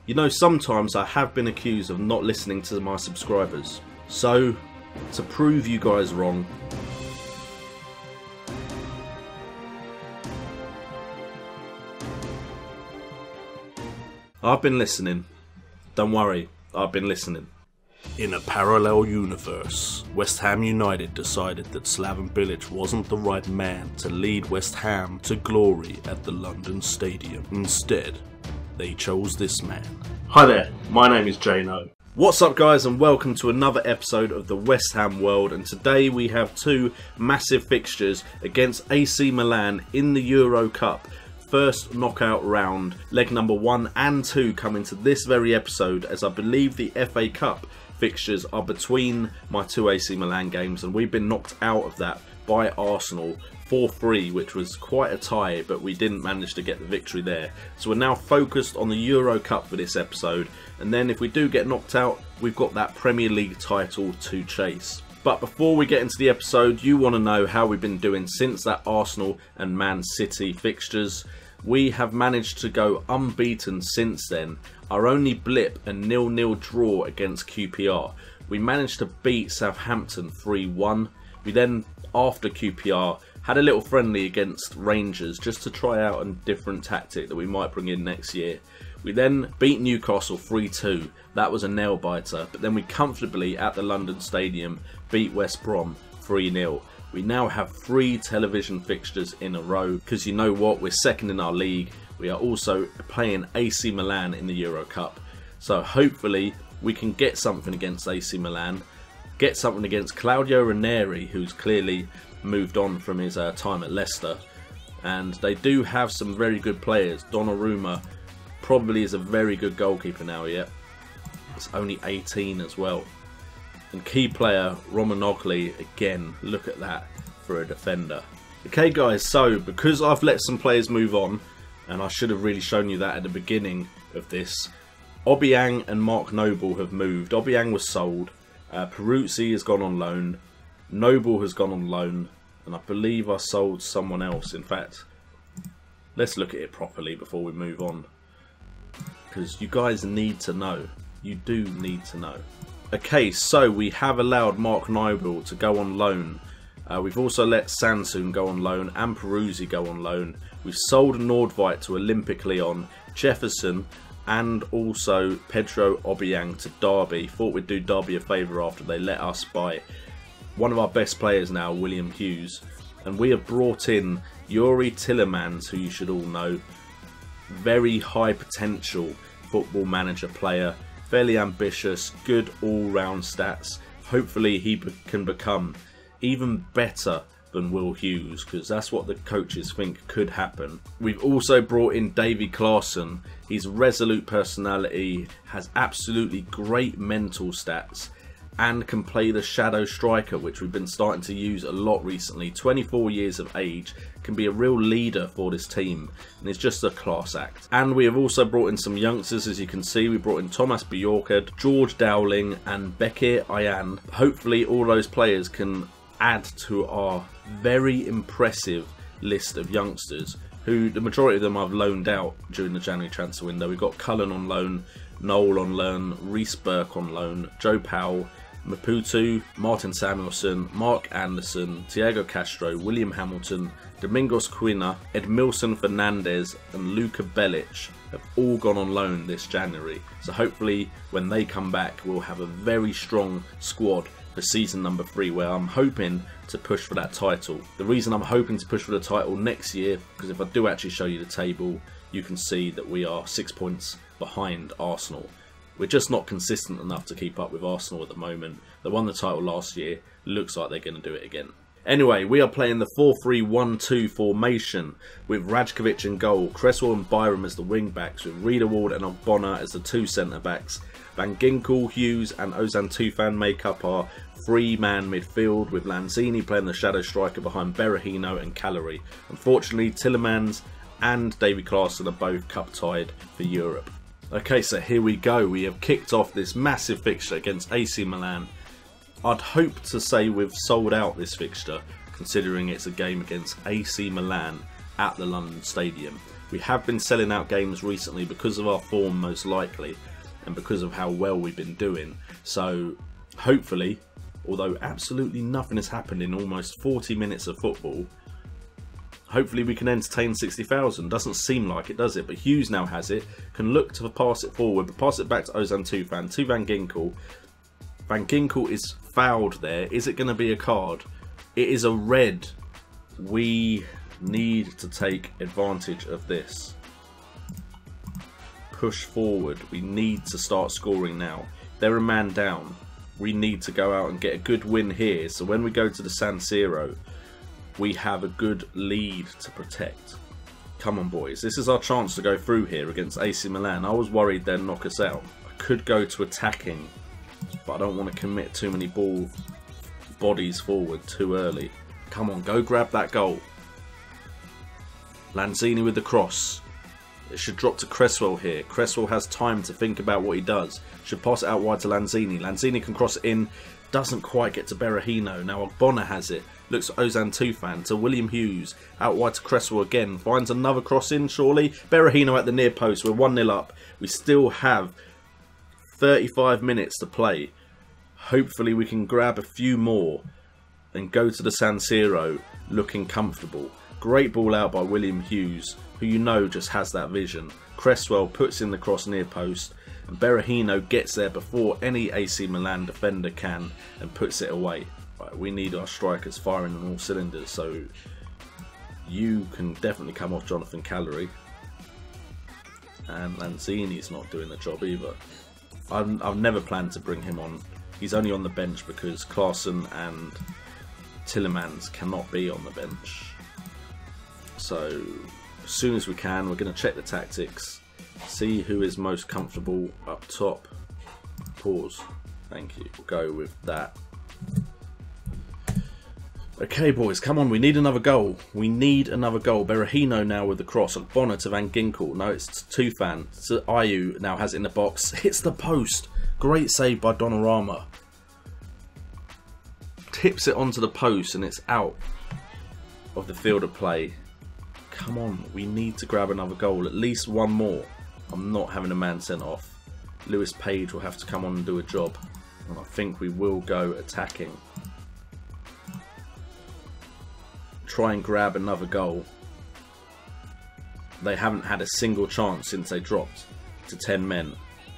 You know, sometimes I have been accused of not listening to my subscribers. So, to prove you guys wrong, I've been listening. Don't worry, I've been listening. In a parallel universe, West Ham United decided that Slaven Bilic wasn't the right man to lead West Ham to glory at the London Stadium. Instead, they chose this man. Hi there, my name is JNO. What's up guys, and welcome to another episode of the West Ham World, and today we have two massive fixtures against AC Milan in the Euro Cup. First knockout round, leg number 1 and 2 come into this very episode, as I believe the FA Cup fixtures are between my two AC Milan games, and we've been knocked out of that by Arsenal 4-3, which was quite a tie, but we didn't manage to get the victory there. So we're now focused on the Euro Cup for this episode, and then if we do get knocked out, we've got that Premier League title to chase. But before we get into the episode, you want to know how we've been doing since that Arsenal and Man City fixtures. We have managed to go unbeaten since then. Our only blip, a 0-0 draw against QPR. We managed to beat Southampton 3-1. We then, after QPR, had a little friendly against Rangers just to try out a different tactic that we might bring in next year. We then beat Newcastle 3-2. That was a nail biter. But then we comfortably, at the London Stadium, beat West Brom 3-0. We now have 3 television fixtures in a row, because you know what, we're second in our league. We are also playing AC Milan in the Euro Cup. So hopefully we can get something against AC Milan, get something against Claudio Ranieri, who's clearly moved on from his time at Leicester. And they do have some very good players. Donnarumma probably is a very good goalkeeper now, yeah. He's only 18 as well. And key player Romanoglu, again, look at that for a defender. Okay guys, so because I've let some players move on, and I should have really shown you that at the beginning of this, Obiang and Mark Noble have moved. Obiang was sold, Peruzzi has gone on loan, Noble has gone on loan, and I believe I sold someone else. In fact, let's look at it properly before we move on, because you guys need to know. You do need to know. Okay, so we have allowed Mark Noble to go on loan. We've also let Sansoon go on loan and Peruzzi go on loan. We've sold Nordveit to Olympic Lyon, Jefferson, and also Pedro Obiang to Derby. Thought we'd do Derby a favour after they let us buy one of our best players now, William Hughes. And we have brought in Youri Tielemans, who you should all know. Very high potential football manager player. Fairly ambitious, good all-round stats. Hopefully he can become even better than Will Hughes, because that's what the coaches think could happen. We've also brought in Davy Klaassen. He's resolute personality, has absolutely great mental stats, and can play the shadow striker, which we've been starting to use a lot recently. 24 years of age, can be a real leader for this team, and it's just a class act. And we have also brought in some youngsters, as you can see. We brought in Thomas Bjorkad, George Dowling, and Bekir Ayan. Hopefully all those players can add to our very impressive list of youngsters, who the majority of them I've loaned out during the January transfer window. We've got Cullen on loan, Noel on loan, Reece Burke on loan, Joe Powell, Maputo, Martin Samuelson, Mark Anderson, Thiago Castro, William Hamilton, Domingos Quina, Edmilson Fernandez, and Luka Belic have all gone on loan this January. So hopefully when they come back, we'll have a very strong squad for season number 3, where I'm hoping to push for that title. The reason I'm hoping to push for the title next year, because if I do actually show you the table, you can see that we are 6 points behind Arsenal. We're just not consistent enough to keep up with Arsenal at the moment. They won the title last year. Looks like they're going to do it again. Anyway, we are playing the 4-3-1-2 formation with Rajkovic in goal, Cresswell and Byram as the wing backs, with Riedewald and Ogbonna as the 2 centre backs. Van Ginkel, Hughes and Ozan Tufan make up our 3-man midfield, with Lanzini playing the shadow striker behind Berahino and Callery. Unfortunately, Tielemans and Davy Klaassen are both cup tied for Europe. Okay, so here we go. We have kicked off this massive fixture against AC Milan. I'd hope to say we've sold out this fixture, considering it's a game against AC Milan at the London Stadium. We have been selling out games recently because of our form, most likely, and because of how well we've been doing. So hopefully, although absolutely nothing has happened in almost 40 minutes of football, hopefully we can entertain 60,000. Doesn't seem like it, does it? But Hughes now has it, can look to pass it forward, but pass it back to S02 to Van Ginkel. Van Ginkel is fouled there. Is it going to be a card? It is a red. We need to take advantage of this. Push forward. We need to start scoring now. They're a man down. We need to go out and get a good win here. So when we go to the San Siro, we have a good lead to protect. Come on, boys. This is our chance to go through here against AC Milan. I was worried they'd knock us out. I could go to attacking, but I don't want to commit too many bodies forward too early. Come on, go grab that goal. Lanzini with the cross. It should drop to Cresswell here. Cresswell has time to think about what he does. Should pass it out wide to Lanzini. Lanzini can cross it in. Doesn't quite get to Berahino. Now Ogbonna has it. Looks at Ozan Tufan to William Hughes. Out wide to Cresswell again. Finds another cross in, surely. Berahino at the near post. We're 1-0 up. We still have 35 minutes to play. Hopefully we can grab a few more and go to the San Siro looking comfortable. Great ball out by William Hughes, who you know just has that vision. Cresswell puts in the cross near post, and Berahino gets there before any AC Milan defender can and puts it away. Right, we need our strikers firing on all cylinders, so you can definitely come off Jonathan Callery. And Lanzini's not doing the job either. I've never planned to bring him on. He's only on the bench because Klaassen and Tillemans cannot be on the bench. So as soon as we can, we're going to check the tactics, see who is most comfortable up top. Pause. Thank you. We'll go with that. Okay, boys, come on. We need another goal. We need another goal. Berahino now with the cross. Ogbonna to Van Ginkel. No, it's Tufan. So Ayew now has it in the box. Hits the post. Great save by Donnarumma. Tips it onto the post and it's out of the field of play. Come on, we need to grab another goal, at least one more. I'm not having a man sent off. Lewis Page will have to come on and do a job, and I think we will go attacking. Try and grab another goal. They haven't had a single chance since they dropped to 10 men.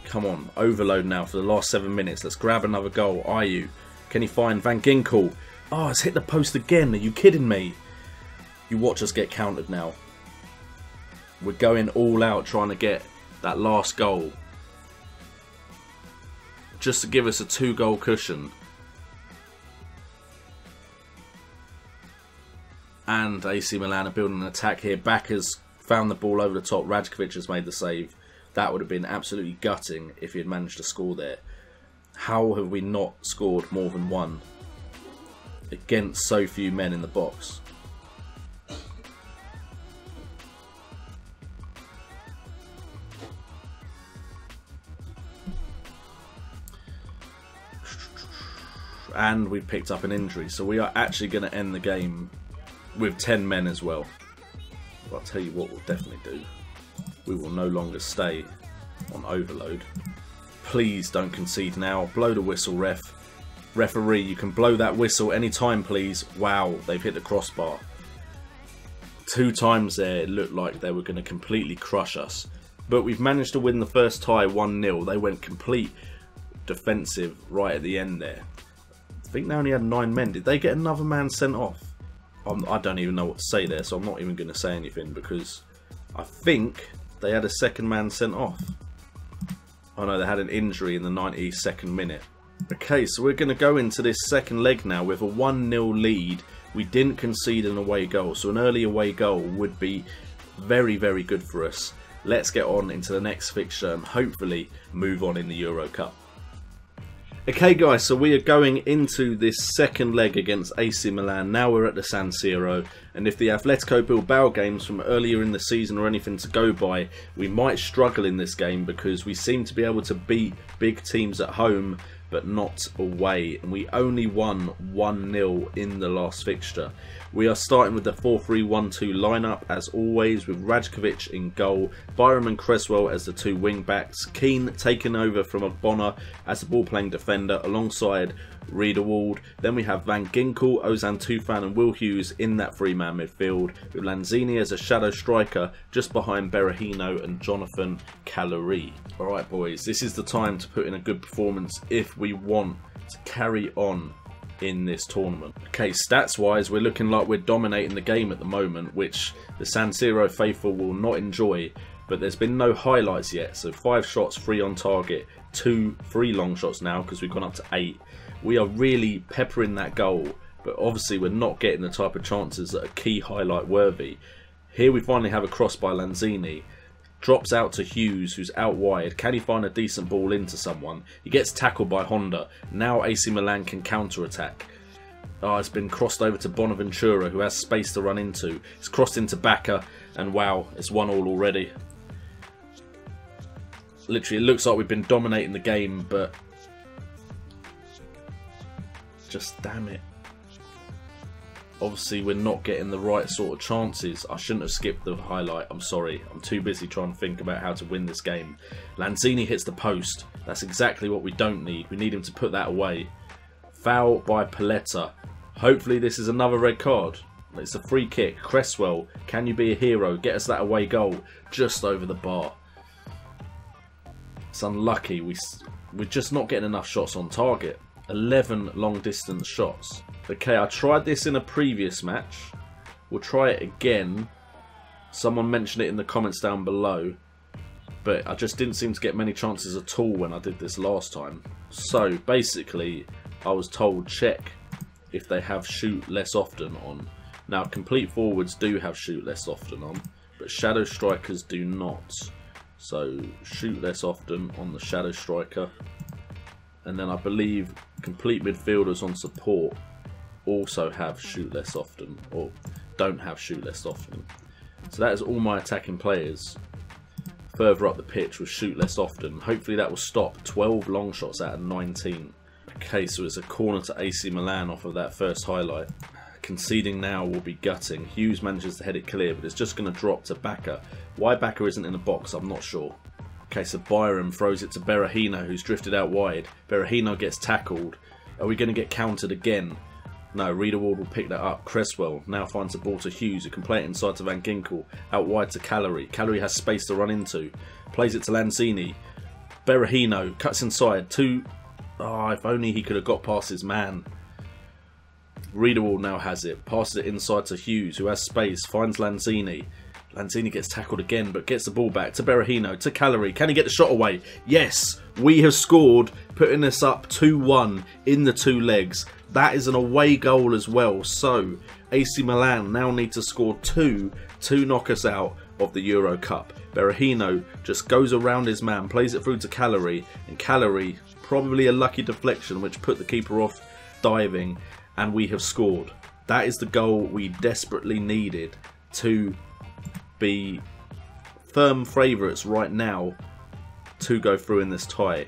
Come on, overload now for the last 7 minutes. Let's grab another goal. Ayew, can he find Van Ginkel? Oh, it's hit the post again. Are you kidding me? You watch us get countered now. We're going all out trying to get that last goal. Just to give us a 2-goal cushion. And AC Milan are building an attack here. Backers found the ball over the top. Rajkovic has made the save. That would have been absolutely gutting if he had managed to score there. How have we not scored more than one against so few men in the box? And we've picked up an injury, so we are actually going to end the game with 10 men as well. But I'll tell you what we'll definitely do. We will no longer stay on overload. Please don't concede now. Blow the whistle, ref. Referee, you can blow that whistle anytime, please. Wow, they've hit the crossbar. 2 times there, it looked like they were going to completely crush us. But we've managed to win the first tie 1-0. They went complete defensive right at the end there. I think they only had 9 men. Did they get another man sent off? I don't even know what to say there, so I'm not even going to say anything because I think they had a second man sent off. Oh no, they had an injury in the 92nd minute. Okay, so we're going to go into this second leg now with a 1-0 lead. We didn't concede an away goal, so an early away goal would be very, very good for us. Let's get on into the next fixture and hopefully move on in the Euro Cup. Okay guys, so we are going into this second leg against AC Milan. Now we're at the San Siro, and if the Atletico Bilbao games from earlier in the season are anything to go by, we might struggle in this game because we seem to be able to beat big teams at home but not away, and we only won 1-0 in the last fixture. We are starting with the 4-3-1-2 lineup as always, with Rajkovic in goal, Byram and Cresswell as the two wing backs, Keane taking over from Bonner as the ball playing defender alongside Riedewald. Then we have Van Ginkel, Ozan Tufan and Will Hughes in that three-man midfield, with Lanzini as a shadow striker just behind Berahino and Jonathan Callery. Alright boys, this is the time to put in a good performance if we want to carry on in this tournament. Okay, stats wise we're looking like we're dominating the game at the moment, which the San Siro faithful will not enjoy, but there's been no highlights yet. So 5 shots, 3 on target, 3 long shots now because we've gone up to 8. We are really peppering that goal, but obviously we're not getting the type of chances that are key highlight worthy. Here we finally have a cross by Lanzini. Drops out to Hughes, who's out wide. Can he find a decent ball into someone? He gets tackled by Honda. Now AC Milan can counter-attack. It's been crossed over to Bonaventura, who has space to run into. It's crossed into Bacca, and wow, it's 1-1 already. Literally, it looks like we've been dominating the game, but just damn it. Obviously we're not getting the right sort of chances. I shouldn't have skipped the highlight, I'm sorry. I'm too busy trying to think about how to win this game. Lanzini hits the post. That's exactly what we don't need. We need him to put that away. Foul by Paletta. Hopefully this is another red card. It's a free kick. Cresswell, can you be a hero? Get us that away goal. Just over the bar. It's unlucky. We're just not getting enough shots on target. 11 long distance shots. Okay, I tried this in a previous match. We'll try it again. Someone mentioned it in the comments down below, but I just didn't seem to get many chances at all when I did this last time. So basically I was told check if they have shoot less often on. Now complete forwards do have shoot less often on, but shadow strikers do not. So shoot less often on the shadow striker. And then I believe complete midfielders on support also have shoot less often, or don't have shoot less often. So that is all my attacking players further up the pitch with shoot less often. Hopefully that will stop 12 long shots out of 19. Okay, so it's a corner to AC Milan off of that first highlight. Conceding now will be gutting. Hughes manages to head it clear, but it's just going to drop to Bacca. Why Bacca isn't in the box, I'm not sure. Okay, so Byram throws it to Berahino, who's drifted out wide. Berahino gets tackled. Are we going to get countered again? No, Riedewald will pick that up. Cresswell now finds the ball to Hughes, who can play it inside to Van Ginkel. Out wide to Callery. Callery has space to run into. Plays it to Lanzini. Berahino cuts inside. If only he could have got past his man. Riedewald now has it. Passes it inside to Hughes, who has space. Finds Lanzini. Lanzini gets tackled again, but gets the ball back to Berahino, to Callery. Can he get the shot away? Yes! We have scored, putting this up 2-1 in the 2 legs. That is an away goal as well. So, AC Milan now need to score 2 to knock us out of the Euro Cup. Berahino just goes around his man, plays it through to Callery, and Callery, probably a lucky deflection, which put the keeper off diving, and we have scored. That is the goal we desperately needed to be firm favourites right now to go through in this tie.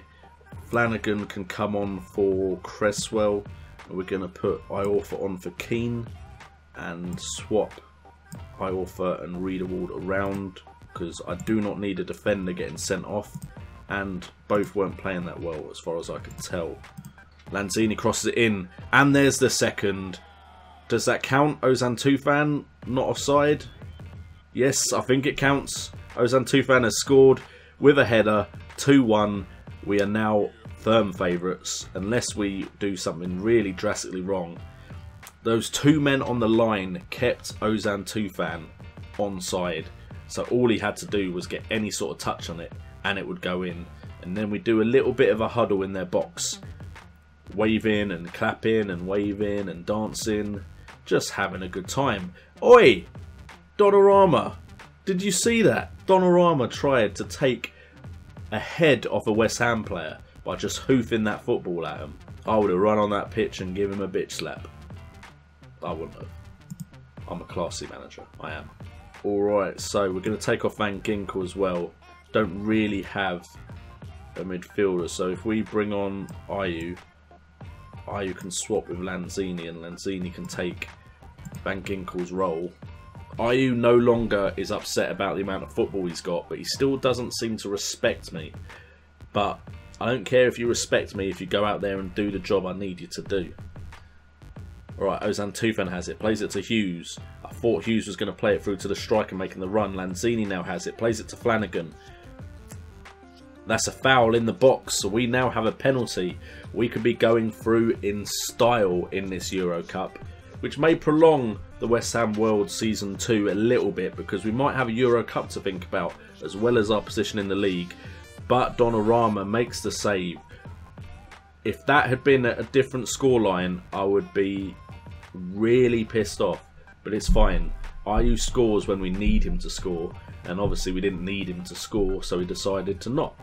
Flanagan can come on for Cresswell. We're going to put Iorfa on for Keane and swap Iorfa and Riedewald around because I do not need a defender getting sent off, and both weren't playing that well as far as I could tell. Lanzini crosses it in, and there's the second. Does that count? Ozan Tufan not offside? Yes, I think it counts. Ozan Tufan has scored with a header, 2-1. We are now firm favourites, unless we do something really drastically wrong. Those 2 men on the line kept Ozan Tufan onside, so all he had to do was get any sort of touch on it, and it would go in. And then we do a little bit of a huddle in their box, waving and clapping and waving and dancing, just having a good time. Oi! Donnarumma, did you see that? Donnarumma tried to take a head off a West Ham player by just hoofing that football at him. I would have run on that pitch and give him a bitch slap. I wouldn't have. I'm a classy manager, I am. Alright, so we're going to take off Van Ginkel as well. Don't really have a midfielder. So if we bring on Ayew can swap with Lanzini, and Lanzini can take Van Ginkel's role. Ayew no longer is upset about the amount of football he's got, but he still doesn't seem to respect me. But I don't care if you respect me if you go out there and do the job I need you to do. Alright, Ozan Tufan has it, plays it to Hughes. I thought Hughes was going to play it through to the striker making the run. Lanzini now has it, plays it to Flanagan. That's a foul in the box, so we now have a penalty. We could be going through in style in this Euro Cup, which may prolong the West Ham World Season 2 a little bit, because we might have a Euro Cup to think about, as well as our position in the league. But Donnarumma makes the save. If that had been a different scoreline, I would be really pissed off. But it's fine. Ayew scores when we need him to score, and obviously we didn't need him to score, so he decided to not.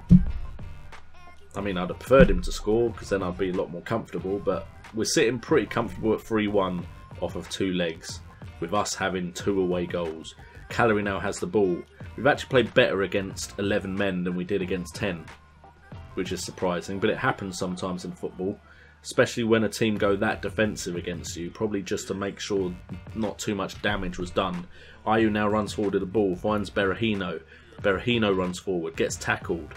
I mean, I'd have preferred him to score, because then I'd be a lot more comfortable, but we're sitting pretty comfortable at 3-1 off of 2 legs, with us having 2 away goals. Calorie now has the ball. We've actually played better against 11 men than we did against 10, which is surprising, but it happens sometimes in football, especially when a team go that defensive against you, probably just to make sure not too much damage was done. Ayew now runs forward to the ball, finds Berahino. Berahino runs forward, gets tackled.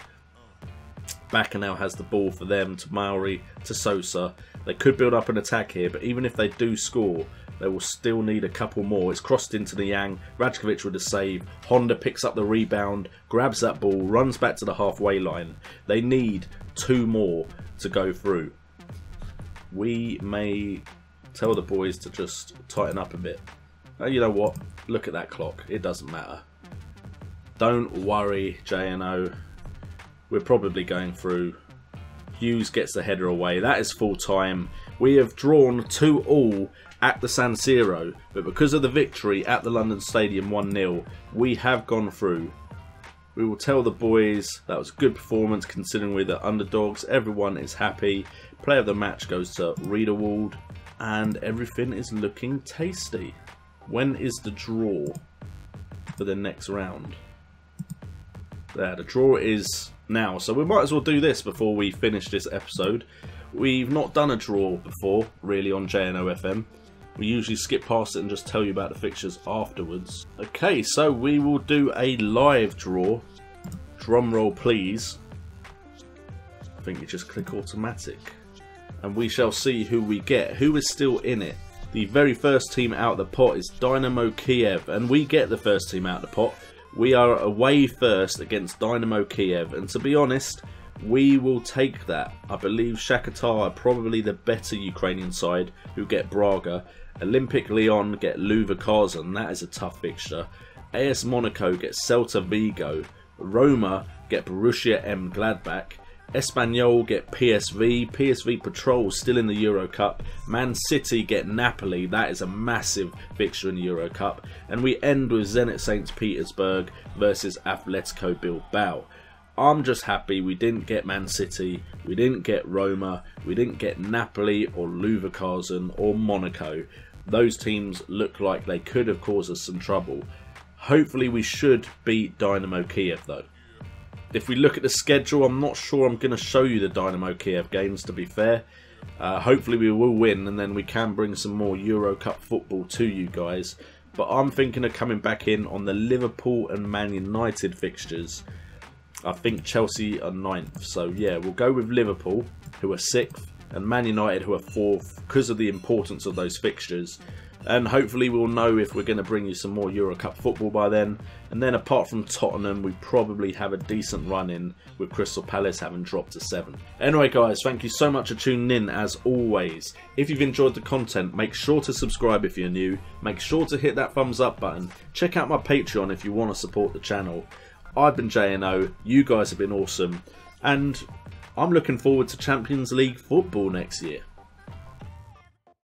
Baka now has the ball for them, to Mauri, to Sosa. They could build up an attack here, but even if they do score, they will still need a couple more. It's crossed into the Yang, Rajkovic with a save, Honda picks up the rebound, grabs that ball, runs back to the halfway line. They need 2 more to go through. We may tell the boys to just tighten up a bit. You know what? Look at that clock. It doesn't matter. Don't worry, JNO. We're probably going through. Hughes gets the header away. That is full time. We have drawn 2-2 at the San Siro, but because of the victory at the London Stadium 1-0, we have gone through. We will tell the boys that was a good performance considering we're the underdogs. Everyone is happy. Player of the match goes to Riederwald, and everything is looking tasty. When is the draw for the next round? There, the draw is now, so we might as well do this before we finish this episode. We've not done a draw before, really, on JNO FM. We usually skip past it and just tell you about the fixtures afterwards. Okay, so we will do a live draw. Drum roll, please. I think you just click automatic. And we shall see who we get. Who is still in it? The very first team out of the pot is Dynamo Kiev, and we get the first team out of the pot. We are away first against Dynamo Kiev, and to be honest, we will take that. I believe Shakhtar are probably the better Ukrainian side, who get Braga. Olympic Lyon get Leverkusen, that is a tough fixture. AS Monaco get Celta Vigo. Roma get Borussia M Gladbach. Espanyol get PSV. PSV Patrol still in the Euro Cup. Man City get Napoli. That is a massive fixture in the Euro Cup. And we end with Zenit St. Petersburg versus Atletico Bilbao. I'm just happy we didn't get Man City, we didn't get Roma, we didn't get Napoli or Leverkusen or Monaco. Those teams look like they could have caused us some trouble. Hopefully we should beat Dynamo Kiev though. If we look at the schedule, I'm not sure I'm going to show you the Dynamo Kiev games, to be fair. Hopefully we will win, and then we can bring some more Euro Cup football to you guys. But I'm thinking of coming back in on the Liverpool and Man United fixtures. I think Chelsea are 9th, so yeah, we'll go with Liverpool, who are 6th, and Man United, who are 4th, because of the importance of those fixtures. And hopefully we'll know if we're going to bring you some more Euro Cup football by then. And then apart from Tottenham, we probably have a decent run in, with Crystal Palace having dropped to 7th. Anyway guys, thank you so much for tuning in as always. If you've enjoyed the content, make sure to subscribe if you're new. Make sure to hit that thumbs up button. Check out my Patreon if you want to support the channel. I've been JNO, you guys have been awesome, and I'm looking forward to Champions League football next year.